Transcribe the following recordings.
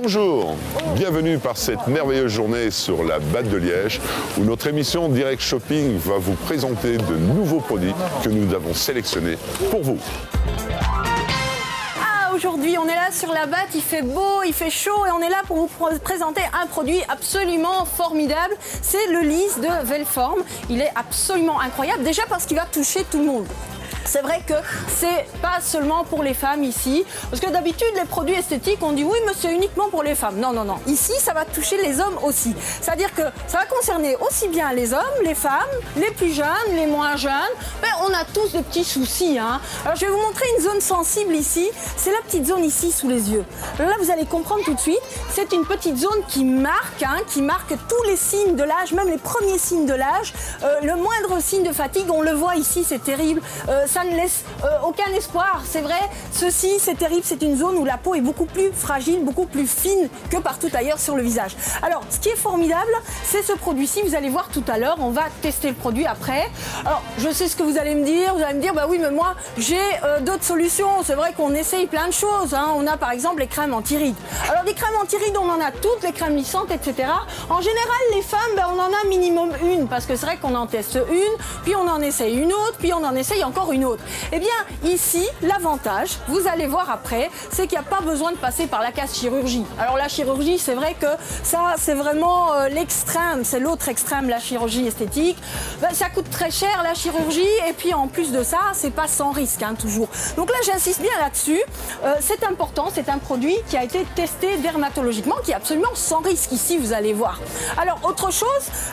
Bonjour, bienvenue par cette merveilleuse journée sur la Batte de Liège où notre émission Direct Shopping va vous présenter de nouveaux produits que nous avons sélectionnés pour vous. Aujourd'hui, on est là sur la Batte, il fait beau, il fait chaud et on est là pour vous présenter un produit absolument formidable. C'est le lisse de Velform. Il est absolument incroyable, déjà parce qu'il va toucher tout le monde. C'est vrai que c'est pas seulement pour les femmes ici, parce que d'habitude les produits esthétiques on dit oui mais c'est uniquement pour les femmes. Non, non, non. Ici ça va toucher les hommes aussi. C'est-à-dire que ça va concerner aussi bien les hommes, les femmes, les plus jeunes, les moins jeunes. Mais on a tous des petits soucis. Hein. Alors je vais vous montrer une zone sensible ici. C'est la petite zone ici sous les yeux. Alors là vous allez comprendre tout de suite. C'est une petite zone qui marque tous les signes de l'âge, même les premiers signes de l'âge. Le moindre signe de fatigue, on le voit ici, c'est terrible. Ça ne laisse aucun espoir, c'est vrai. Ceci, c'est terrible, c'est une zone où la peau est beaucoup plus fragile, beaucoup plus fine que partout ailleurs sur le visage. Alors, ce qui est formidable, c'est ce produit-ci. Vous allez voir tout à l'heure, on va tester le produit après. Alors, je sais ce que vous allez me dire. Vous allez me dire, bah oui, mais moi, j'ai d'autres solutions. C'est vrai qu'on essaye plein de choses. Hein. On a par exemple les crèmes anti-rides. Alors, des crèmes anti-rides, on en a toutes, les crèmes lissantes, etc. En général, les femmes, ben, on en a minimum une, parce que c'est vrai qu'on en teste une, puis on en essaye une autre, puis on en essaye encore une autre. Eh bien, ici, l'avantage, vous allez voir après, c'est qu'il n'y a pas besoin de passer par la case chirurgie. Alors la chirurgie, c'est vrai que ça, c'est vraiment l'extrême, c'est l'autre extrême, la chirurgie esthétique. Ben, ça coûte très cher, la chirurgie, et puis en plus de ça, c'est pas sans risque, hein, toujours. Donc là, j'insiste bien là-dessus. C'est important, c'est un produit qui a été testé dermatologiquement, qui est absolument sans risque, ici, vous allez voir. Alors, autre chose,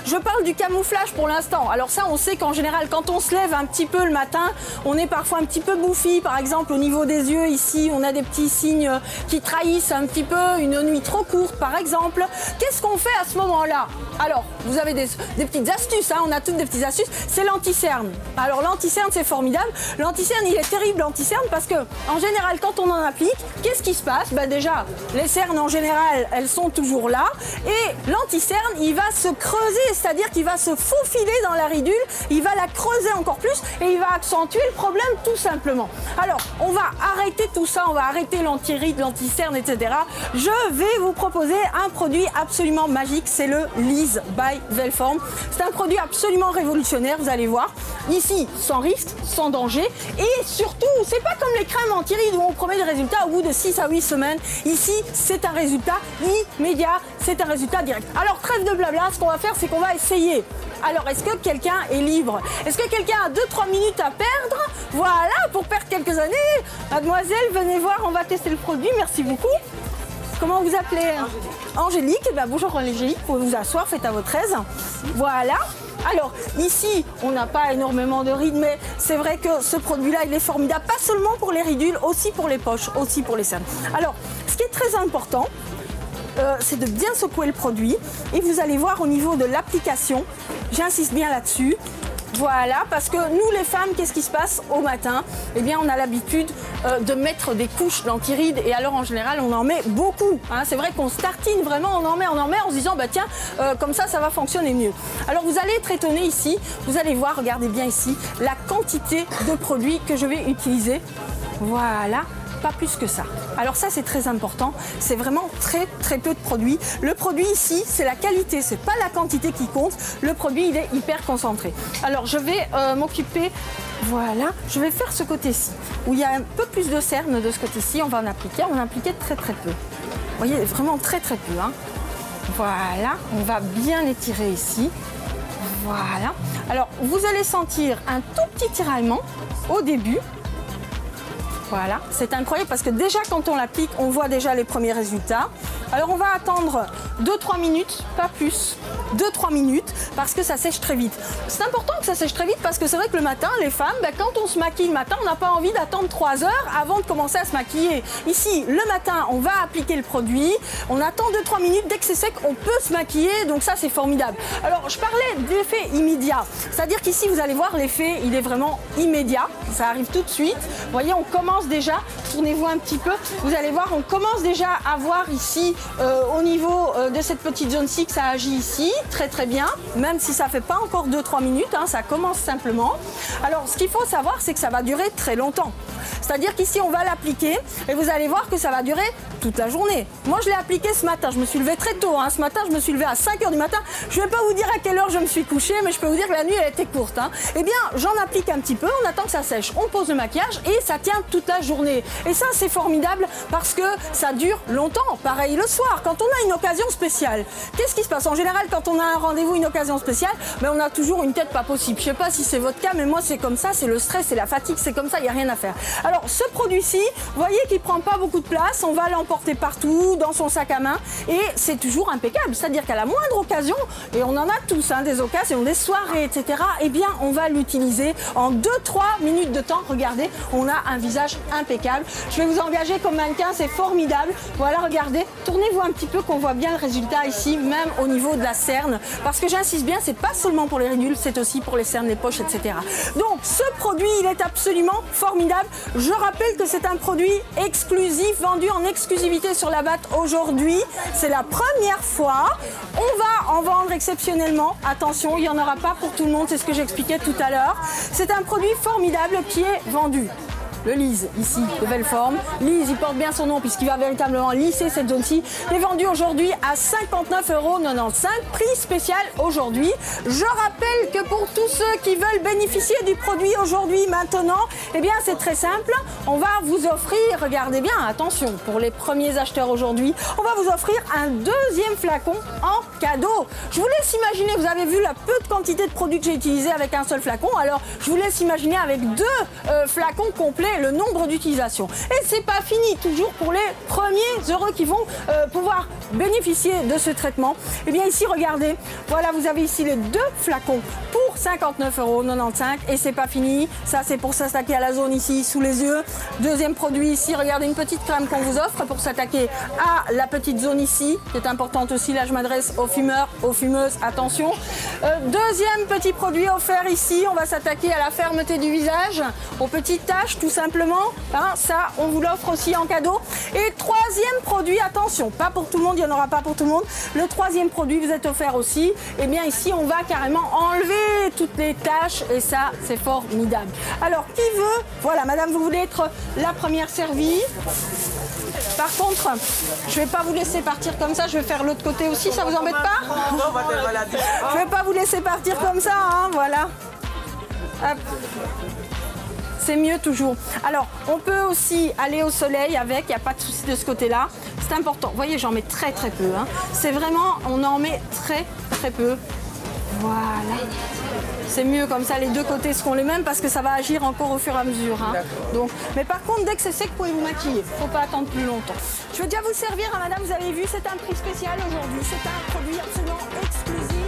je parle du camouflage pour l'instant. Alors ça, on sait qu'en général, quand on se lève un petit peu le matin, on est parfois un petit peu bouffi, par exemple au niveau des yeux ici, on a des petits signes qui trahissent un petit peu une nuit trop courte par exemple. Qu'est-ce qu'on fait à ce moment-là? Alors, vous avez des petites astuces, hein, on a toutes des petites astuces, c'est l'anti-cerne. Alors l'anti-cerne c'est formidable, l'anti-cerne il est terrible l'anti-cerne parce que en général quand on en applique, qu'est-ce qui se passe? Ben déjà, les cernes en général elles sont toujours là et l'anti-cerne il va se creuser, c'est-à-dire qu'il va se faufiler dans la ridule, il va la creuser encore plus et il va accentuer le problème tout simplement. Alors, on va arrêter tout ça, on va arrêter l'anti-ride, l'anti-cerne, etc. Je vais vous proposer un produit absolument magique, c'est le Lisse by Velform. C'est un produit absolument révolutionnaire, vous allez voir. Ici, sans risque, sans danger et surtout, c'est pas comme les crèmes anti-rides où on promet des résultats au bout de 6 à 8 semaines. Ici, c'est un résultat immédiat, c'est un résultat direct. Alors, trêve de blabla, ce qu'on va faire, c'est qu'on va essayer. Alors, est-ce que quelqu'un est libre? Est-ce que quelqu'un a 2-3 minutes à perdre? Voilà, pour perdre quelques années. Mademoiselle, venez voir, on va tester le produit. Merci beaucoup. Comment vous appelez? Angélique. Eh bien, bonjour Angélique, vous pouvez vous asseoir, faites à votre aise. Voilà. Alors, ici, on n'a pas énormément de rides, mais c'est vrai que ce produit-là, il est formidable. Pas seulement pour les ridules, aussi pour les poches, aussi pour les cernes. Alors, ce qui est très important, c'est de bien secouer le produit et vous allez voir au niveau de l'application, j'insiste bien là-dessus. Voilà, parce que nous les femmes, qu'est-ce qui se passe au matin? Eh bien, on a l'habitude de mettre des couches d'anti-rides et alors en général, on en met beaucoup. Hein. C'est vrai qu'on se tartine vraiment, on en met en se disant, bah tiens, comme ça va fonctionner mieux. Alors, vous allez être étonné ici, vous allez voir, regardez bien ici, la quantité de produits que je vais utiliser. Voilà. Pas plus que ça. Alors ça c'est très important, c'est vraiment très peu de produits. Le produit ici c'est la qualité, c'est pas la quantité qui compte. Le produit il est hyper concentré. Alors je vais m'occuper, voilà, je vais faire ce côté-ci où il y a un peu plus de cernes de ce côté-ci. On va en appliquer très peu. Vous voyez vraiment très peu. Hein. Voilà, on va bien étirer ici. Voilà. Alors vous allez sentir un tout petit tiraillement au début. Voilà, c'est incroyable parce que déjà quand on l'applique, on voit déjà les premiers résultats. Alors on va attendre 2-3 minutes, pas plus, 2-3 minutes, parce que ça sèche très vite. C'est important que ça sèche très vite parce que c'est vrai que le matin, les femmes, ben, quand on se maquille le matin, on n'a pas envie d'attendre 3 heures avant de commencer à se maquiller. Ici, le matin, on va appliquer le produit, on attend 2-3 minutes, dès que c'est sec, on peut se maquiller, donc ça c'est formidable. Alors je parlais d'effet immédiat, c'est-à-dire qu'ici vous allez voir l'effet, il est vraiment immédiat, ça arrive tout de suite. Vous voyez, on commence déjà, tournez-vous un petit peu, vous allez voir, on commence déjà à voir ici au niveau de cette petite zone-ci que ça agit ici, très bien, même si ça ne fait pas encore 2-3 minutes, hein, ça commence simplement. Alors ce qu'il faut savoir, c'est que ça va durer très longtemps. C'est-à-dire qu'ici, on va l'appliquer et vous allez voir que ça va durer toute la journée. Moi, je l'ai appliqué ce matin. Je me suis levée très tôt. Ce matin, je me suis levée à 5 h du matin. Je ne vais pas vous dire à quelle heure je me suis couchée, mais je peux vous dire que la nuit, elle était courte. Eh bien, j'en applique un petit peu. On attend que ça sèche. On pose le maquillage et ça tient toute la journée. Et ça, c'est formidable parce que ça dure longtemps. Pareil le soir, quand on a une occasion spéciale. Qu'est-ce qui se passe? En général, quand on a un rendez-vous, une occasion spéciale, on a toujours une tête pas possible. Je ne sais pas si c'est votre cas, mais moi, c'est comme ça. C'est le stress, c'est la fatigue, c'est comme ça. Il n'y a rien à faire. Alors, ce produit-ci, vous voyez qu'il ne prend pas beaucoup de place. On va l'emporter partout, dans son sac à main. Et c'est toujours impeccable. C'est-à-dire qu'à la moindre occasion, et on en a tous, des occasions, des soirées, etc., eh bien, on va l'utiliser en 2-3 minutes de temps. Regardez, on a un visage impeccable. Je vais vous engager comme mannequin, c'est formidable. Voilà, regardez, tournez-vous un petit peu qu'on voit bien le résultat ici, même au niveau de la cerne. Parce que j'insiste bien, c'est pas seulement pour les ridules, c'est aussi pour les cernes, les poches, etc. Donc, ce produit, il est absolument formidable. Je rappelle que c'est un produit exclusif, vendu en exclusivité sur la batte aujourd'hui. C'est la première fois. On va en vendre exceptionnellement. Attention, il n'y en aura pas pour tout le monde, c'est ce que j'expliquais tout à l'heure. C'est un produit formidable qui est vendu. Le lisse, ici, de Velform. Lisse, il porte bien son nom puisqu'il va véritablement lisser cette zone-ci. Il est vendu aujourd'hui à 59,95 €. Prix spécial aujourd'hui. Je rappelle que pour tous ceux qui veulent bénéficier du produit aujourd'hui, maintenant, eh bien, c'est très simple. On va vous offrir, regardez bien, attention, pour les premiers acheteurs aujourd'hui, on va vous offrir un deuxième flacon en cadeau. Je vous laisse imaginer, vous avez vu la peu de quantité de produits que j'ai utilisé avec un seul flacon. Alors, je vous laisse imaginer avec 2 flacons complets le nombre d'utilisations. Et c'est pas fini, toujours pour les premiers heureux qui vont pouvoir bénéficier de ce traitement. Et bien ici, regardez, voilà, vous avez ici les 2 flacons pour 59,95 €. Et c'est pas fini, ça c'est pour s'attaquer à la zone ici, sous les yeux. Deuxième produit ici, regardez, une petite crème qu'on vous offre pour s'attaquer à la petite zone ici, qui est importante aussi. Là, je m'adresse aux fumeurs, aux fumeuses, attention. Deuxième petit produit offert ici, on va s'attaquer à la fermeté du visage, aux petites taches, tout simplement. Ça, on vous l'offre aussi en cadeau. Et troisième produit, attention, pas pour tout le monde, il n'y en aura pas pour tout le monde. Le troisième produit vous est offert aussi. Et bien ici, on va carrément enlever toutes les taches et ça, c'est formidable. Alors, qui veut? Voilà, madame, vous voulez être la première servie. Par contre, je ne vais pas vous laisser partir comme ça, je vais faire l'autre côté aussi, ça vous embête pas? Je ne vais pas vous laisser partir comme ça, voilà. Hop. C'est mieux toujours. Alors, on peut aussi aller au soleil avec, il n'y a pas de souci de ce côté-là. C'est important. Vous voyez, j'en mets très très peu. C'est vraiment, on en met très très peu. Voilà. C'est mieux comme ça, les deux côtés seront les mêmes parce que ça va agir encore au fur et à mesure. Donc, mais par contre, dès que c'est sec, vous pouvez vous maquiller. Il ne faut pas attendre plus longtemps. Je vais déjà vous servir, madame, vous avez vu, c'est un prix spécial aujourd'hui. C'est un produit absolument exclusif.